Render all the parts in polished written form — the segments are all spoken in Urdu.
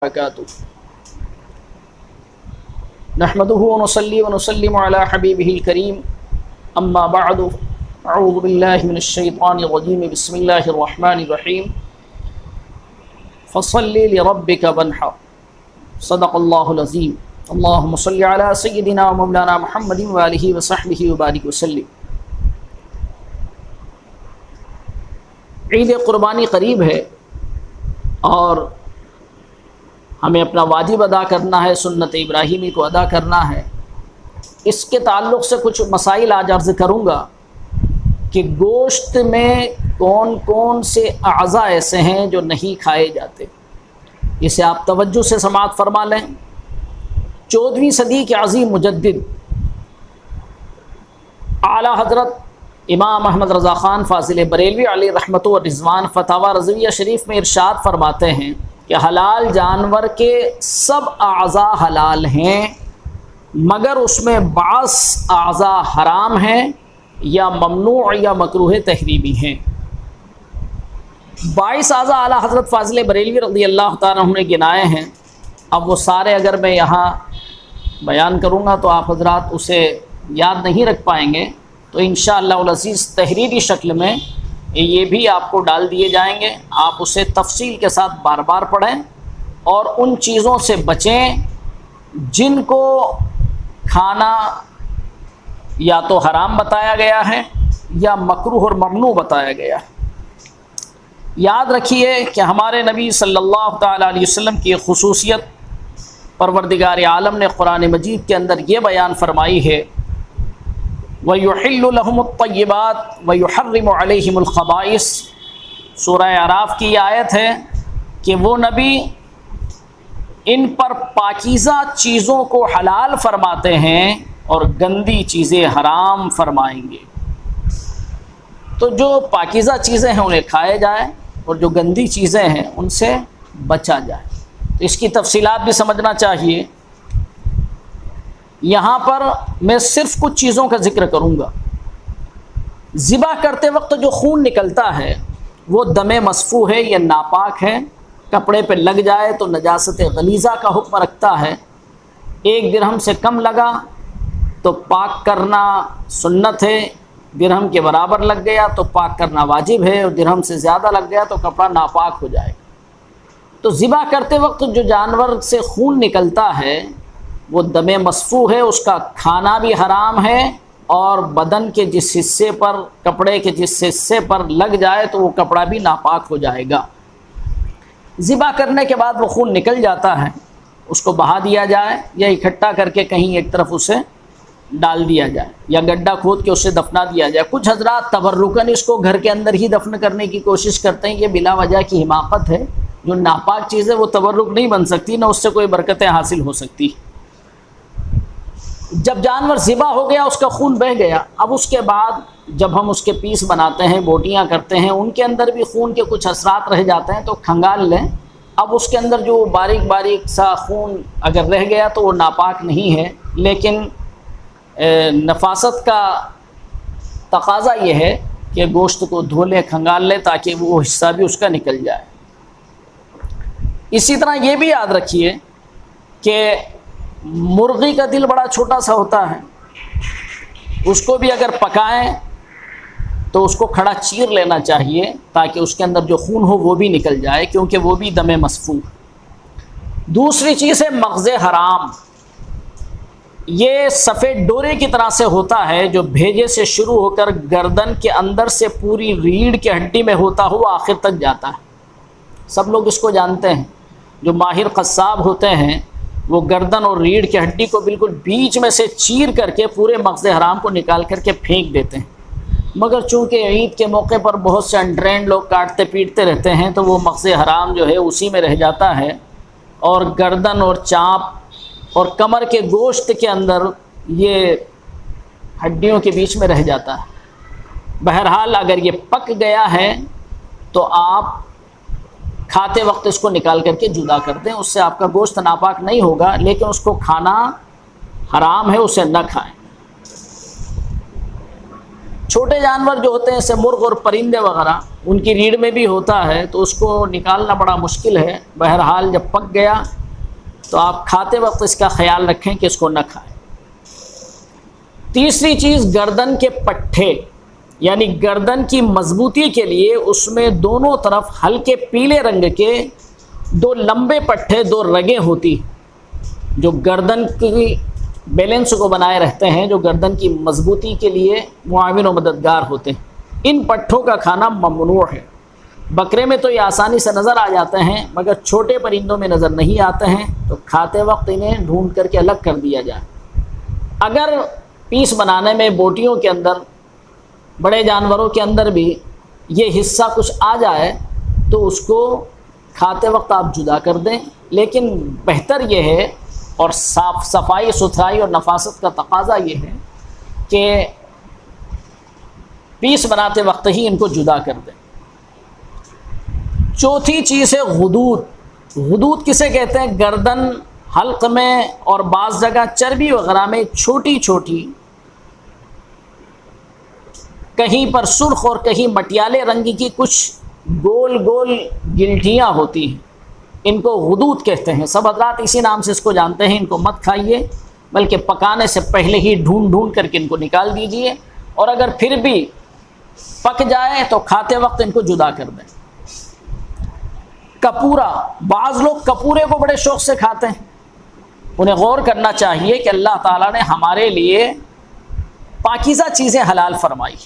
وبرکاتہ نحمده ونصلي ونسلم على حبيبه الكريم اما بعد اعوذ بالله من الشيطان الرجيم بسم الله الرحمن الرحيم فصل لربك وانحر صدق الله العظيم اللهم صل على سيدنا ومولانا محمد وآله وصحبه وبارك وسلم۔ عید قربانی قریب ہے اور ہمیں اپنا واجب ادا کرنا ہے، سنت ابراہیمی کو ادا کرنا ہے۔ اس کے تعلق سے کچھ مسائل آج عرض کروں گا کہ گوشت میں کون کون سے اعضاء ایسے ہیں جو نہیں کھائے جاتے، اسے آپ توجہ سے سماعت فرما لیں۔ 14ویں صدی کے عظیم مجدد اعلیٰ حضرت امام احمد رضا خان فاضل بریلوی علیہ رحمت و رضوان فتاوی رضویہ شریف میں ارشاد فرماتے ہیں کہ حلال جانور کے سب اعضاء حلال ہیں مگر اس میں بعض اعضاء حرام ہیں یا ممنوع یا مکروہ تحریمی ہیں۔ 22 اعضاء اعلیٰ حضرت فاضل بریلوی رضی اللہ تعالیٰ عنہ نے گنائے ہیں۔ اب وہ سارے اگر میں یہاں بیان کروں گا تو آپ حضرات اسے یاد نہیں رکھ پائیں گے، تو انشاءاللہ العزیز تحریری شکل میں یہ بھی آپ کو ڈال دیے جائیں گے، آپ اسے تفصیل کے ساتھ بار بار پڑھیں اور ان چیزوں سے بچیں جن کو کھانا یا تو حرام بتایا گیا ہے یا مکروہ اور ممنوع بتایا گیا ہے۔ یاد رکھیے کہ ہمارے نبی صلی اللہ تعالیٰ علیہ وسلم کی خصوصیت پروردگار عالم نے قرآن مجید کے اندر یہ بیان فرمائی ہے، وَيُحِلُّ لَهُمُ الطَّيِّبَاتِ وَيُحَرِّمُ عَلَيْهِمُ الْخَبَائِثَ۔ سورہ اعراف کی آیت ہے کہ وہ نبی ان پر پاکیزہ چیزوں کو حلال فرماتے ہیں اور گندی چیزیں حرام فرمائیں گے۔ تو جو پاکیزہ چیزیں ہیں انہیں کھائے جائے اور جو گندی چیزیں ہیں ان سے بچا جائے۔ تو اس کی تفصیلات بھی سمجھنا چاہیے۔ یہاں پر میں صرف کچھ چیزوں کا ذکر کروں گا۔ ذبح کرتے وقت جو خون نکلتا ہے وہ دم مصفوح ہے، یہ ناپاک ہے، کپڑے پہ لگ جائے تو نجاست غلیظہ کا حکم رکھتا ہے۔ 1 درہم سے کم لگا تو پاک کرنا سنت ہے، درہم کے برابر لگ گیا تو پاک کرنا واجب ہے، اور درہم سے زیادہ لگ گیا تو کپڑا ناپاک ہو جائے گا۔ تو ذبح کرتے وقت جو جانور سے خون نکلتا ہے وہ دم مصفوح ہے، اس کا کھانا بھی حرام ہے، اور بدن کے جس حصے پر، کپڑے کے جس حصے پر لگ جائے تو وہ کپڑا بھی ناپاک ہو جائے گا۔ ذبح کرنے کے بعد وہ خون نکل جاتا ہے، اس کو بہا دیا جائے یا اکٹھا کر کے کہیں ایک طرف اسے ڈال دیا جائے یا گڈھا کھود کے اسے دفنا دیا جائے۔ کچھ حضرات تبرکاً اس کو گھر کے اندر ہی دفن کرنے کی کوشش کرتے ہیں، یہ بلا وجہ کی حماقت ہے۔ جو ناپاک چیز ہے وہ تبرک نہیں بن سکتی، نہ اس سے کوئی برکتیں حاصل ہو سکتی۔ جب جانور ذبح ہو گیا، اس کا خون بہہ گیا، اب اس کے بعد جب ہم اس کے پیس بناتے ہیں، بوٹیاں کرتے ہیں، ان کے اندر بھی خون کے کچھ اثرات رہ جاتے ہیں تو کھنگال لیں۔ اب اس کے اندر جو باریک باریک سا خون اگر رہ گیا تو وہ ناپاک نہیں ہے، لیکن نفاست کا تقاضا یہ ہے کہ گوشت کو دھو لیں، کھنگال لیں تاکہ وہ حصہ بھی اس کا نکل جائے۔ اسی طرح یہ بھی یاد رکھیے کہ مرغی کا دل بڑا چھوٹا سا ہوتا ہے، اس کو بھی اگر پکائیں تو اس کو کھڑا چیر لینا چاہیے تاکہ اس کے اندر جو خون ہو وہ بھی نکل جائے، کیونکہ وہ بھی دم مصفوح۔ دوسری چیز ہے مغز حرام۔ یہ سفید ڈورے کی طرح سے ہوتا ہے جو بھیجے سے شروع ہو کر گردن کے اندر سے پوری ریڑھ کی ہڈی میں ہوتا ہوا آخر تک جاتا ہے۔ سب لوگ اس کو جانتے ہیں۔ جو ماہر قصاب ہوتے ہیں وہ گردن اور ریڑھ کی ہڈی کو بالکل بیچ میں سے چیر کر کے پورے مغز حرام کو نکال کر کے پھینک دیتے ہیں، مگر چونکہ عید کے موقع پر بہت سے انٹرینڈ لوگ کاٹتے پیٹتے رہتے ہیں تو وہ مغز حرام جو ہے اسی میں رہ جاتا ہے، اور گردن اور چانپ اور کمر کے گوشت کے اندر یہ ہڈیوں کے بیچ میں رہ جاتا ہے۔ بہرحال اگر یہ پک گیا ہے تو آپ کھاتے وقت اس کو نکال کر کے جدا کر دیں، اس سے آپ کا گوشت ناپاک نہیں ہوگا، لیکن اس کو کھانا حرام ہے، اسے نہ کھائیں۔ چھوٹے جانور جو ہوتے ہیں جیسے مرغ اور پرندے وغیرہ، ان کی ریڑھ میں بھی ہوتا ہے تو اس کو نکالنا بڑا مشکل ہے۔ بہرحال جب پک گیا تو آپ کھاتے وقت اس کا خیال رکھیں کہ اس کو نہ کھائیں۔ تیسری چیز گردن کے پٹھے، یعنی گردن کی مضبوطی کے لیے اس میں دونوں طرف ہلکے پیلے رنگ کے دو لمبے پٹھے، دو رگیں ہوتی جو گردن کی بیلنس کو بنائے رہتے ہیں، جو گردن کی مضبوطی کے لیے معاون و مددگار ہوتے ہیں۔ ان پٹھوں کا کھانا ممنوع ہے۔ بکرے میں تو یہ آسانی سے نظر آ جاتے ہیں، مگر چھوٹے پرندوں میں نظر نہیں آتے ہیں، تو کھاتے وقت انہیں ڈھونڈ کر کے الگ کر دیا جائے۔ اگر پیس بنانے میں بوٹیوں کے اندر، بڑے جانوروں کے اندر بھی یہ حصہ کچھ آ جائے تو اس کو کھاتے وقت آپ جدا کر دیں، لیکن بہتر یہ ہے اور صفائی ستھرائی اور نفاست کا تقاضا یہ ہے کہ پیس بناتے وقت ہی ان کو جدا کر دیں۔ چوتھی چیز ہے غدود۔ غدود کسے کہتے ہیں؟ گردن، حلق میں اور بعض جگہ چربی وغیرہ میں چھوٹی چھوٹی، کہیں پر سرخ اور کہیں مٹیالے رنگ کی کچھ گول گول گلٹیاں ہوتی ہیں، ان کو غدود کہتے ہیں۔ سب حضرات اسی نام سے اس کو جانتے ہیں۔ ان کو مت کھائیے، بلکہ پکانے سے پہلے ہی ڈھونڈ ڈھونڈ کر کے ان کو نکال دیجئے، اور اگر پھر بھی پک جائے تو کھاتے وقت ان کو جدا کر دیں۔ کپورا، بعض لوگ کپورے کو بڑے شوق سے کھاتے ہیں۔ انہیں غور کرنا چاہیے کہ اللہ تعالیٰ نے ہمارے لیے پاکیزہ چیزیں حلال فرمائی،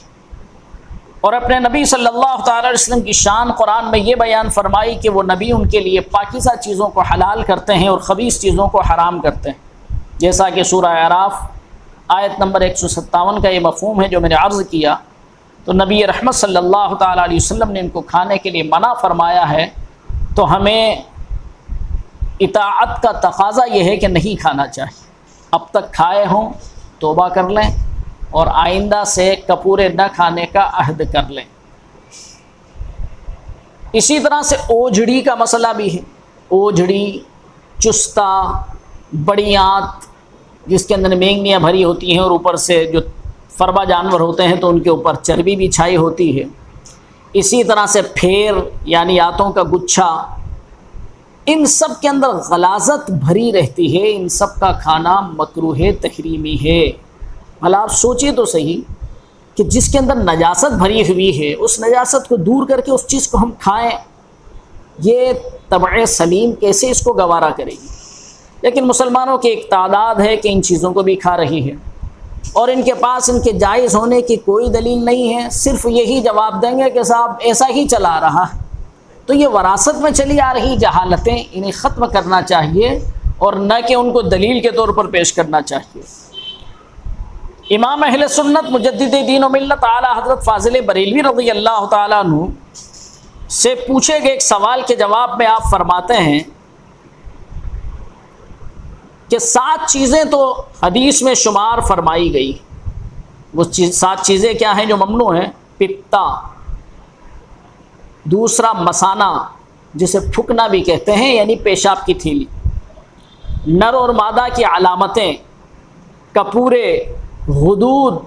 اور اپنے نبی صلی اللہ تعالیٰ علیہ وسلم کی شان قرآن میں یہ بیان فرمائی کہ وہ نبی ان کے لیے پاکیزہ چیزوں کو حلال کرتے ہیں اور خبیث چیزوں کو حرام کرتے ہیں، جیسا کہ سورہ اعراف آیت نمبر 157 کا یہ مفہوم ہے جو میں نے عرض کیا۔ تو نبی رحمت صلی اللہ تعالیٰ علیہ وسلم نے ان کو کھانے کے لیے منع فرمایا ہے، تو ہمیں اطاعت کا تقاضا یہ ہے کہ نہیں کھانا چاہیے۔ اب تک کھائے ہوں توبہ کر لیں اور آئندہ سے کپورے نہ کھانے کا عہد کر لیں۔ اسی طرح سے اوجھڑی کا مسئلہ بھی ہے۔ اوجھڑی، چستہ، بڑی آنت جس کے اندر مینگنیاں بھری ہوتی ہیں اور اوپر سے جو فربا جانور ہوتے ہیں تو ان کے اوپر چربی بھی چھائی ہوتی ہے۔ اسی طرح سے پھیر یعنی آنتوں کا گچھا، ان سب کے اندر غلاظت بھری رہتی ہے، ان سب کا کھانا مکروہ تحریمی ہے۔ بھلا آپ سوچیے تو صحیح کہ جس کے اندر نجاست بھری ہوئی ہے اس نجاست کو دور کر کے اس چیز کو ہم کھائیں، یہ طبع سلیم کیسے اس کو گوارا کرے گی؟ لیکن مسلمانوں کی ایک تعداد ہے کہ ان چیزوں کو بھی کھا رہی ہے، اور ان کے پاس ان کے جائز ہونے کی کوئی دلیل نہیں ہے، صرف یہی جواب دیں گے کہ صاحب ایسا ہی چلا رہا ہے۔ تو یہ وراثت میں چلی آ رہی جہالتیں، انہیں ختم کرنا چاہیے اور نہ کہ ان کو دلیل کے طور پر پیش کرنا چاہیے۔ امام اہل سنت مجدد دین و ملت اعلیٰ حضرت فاضل بریلوی رضی اللہ تعالیٰ عنہ سے پوچھے گئے ایک سوال کے جواب میں آپ فرماتے ہیں کہ 7 چیزیں تو حدیث میں شمار فرمائی گئی۔ وہ 7 چیزیں کیا ہیں جو ممنوع ہیں؟ پتا، دوسرا مسانہ جسے پھکنا بھی کہتے ہیں یعنی پیشاب کی تھیلی، نر اور مادہ کی علامتیں، کپورے، غدود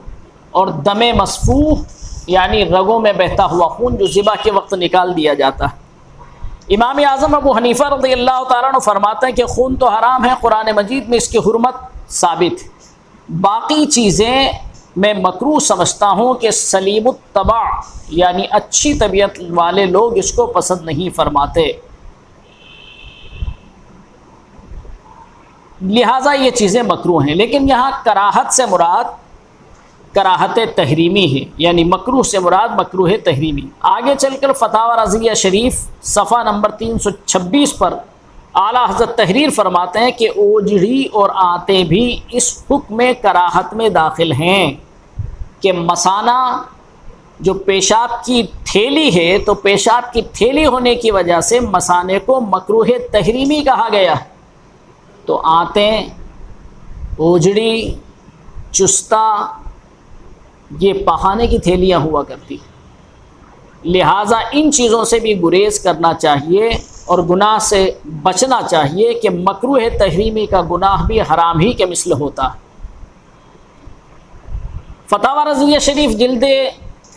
اور دم مسفوح یعنی رگوں میں بہتا ہوا خون جو ذبح کے وقت نکال دیا جاتا ہے۔ امام اعظم ابو حنیفہ رضی اللہ تعالیٰ عنہ فرماتے ہیں کہ خون تو حرام ہے، قرآن مجید میں اس کی حرمت ثابت ہے، باقی چیزیں میں مکروہ سمجھتا ہوں کہ سلیم الطبع یعنی اچھی طبیعت والے لوگ اس کو پسند نہیں فرماتے، لہٰذا یہ چیزیں مکروہ ہیں۔ لیکن یہاں کراہت سے مراد کراہت تحریمی ہے، یعنی مکروہ سے مراد مکروہ تحریمی۔ آگے چل کر فتاوی رضیہ شریف صفحہ نمبر 326 پر اعلیٰ حضرت تحریر فرماتے ہیں کہ اوجڑی اور آنتیں بھی اس حکم کراہت میں داخل ہیں کہ مثانہ جو پیشاب کی تھیلی ہے تو پیشاب کی تھیلی ہونے کی وجہ سے مثانے کو مکروہ تحریمی کہا گیا ہے، تو آنتیں، اوجڑی، چستہ یہ پخانے کی تھیلیاں ہوا کرتی، لہٰذا ان چیزوں سے بھی گریز کرنا چاہیے اور گناہ سے بچنا چاہیے کہ مکروہ تحریمی کا گناہ بھی حرام ہی کے مثل ہوتا ہے۔ فتاوی رضویہ شریف جلد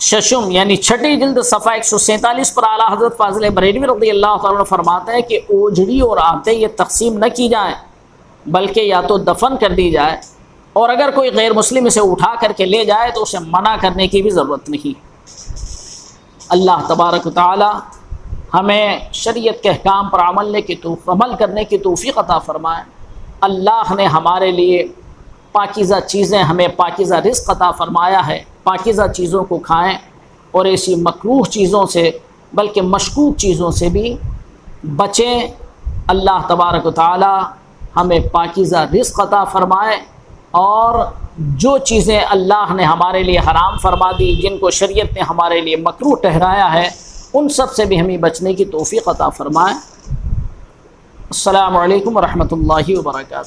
ششم یعنی چھٹی جلد صفحہ 147 پر اعلیٰ حضرت فاضل بریلوی رضی اللہ تعالیٰ عنہ فرماتے ہیں کہ اوجھڑی اور آتے یہ تقسیم نہ کی جائیں بلکہ یا تو دفن کر دی جائے، اور اگر کوئی غیر مسلم اسے اٹھا کر کے لے جائے تو اسے منع کرنے کی بھی ضرورت نہیں۔ اللہ تبارک و تعالی ہمیں شریعت کے احکام پر عمل کرنے کی توفیق عطا فرمائے۔ اللہ نے ہمارے لیے پاکیزہ چیزیں، ہمیں پاکیزہ رزق عطا فرمایا ہے، پاکیزہ چیزوں کو کھائیں اور ایسی مکروہ چیزوں سے بلکہ مشکوک چیزوں سے بھی بچیں۔ اللہ تبارک و تعالی ہمیں پاکیزہ رزق عطا فرمائے، اور جو چیزیں اللہ نے ہمارے لیے حرام فرما دی، جن کو شریعت نے ہمارے لیے مکروہ ٹھہرایا ہے، ان سب سے بھی ہمیں بچنے کی توفیق عطا فرمائے۔ السلام علیکم ورحمۃ اللہ وبرکاتہ۔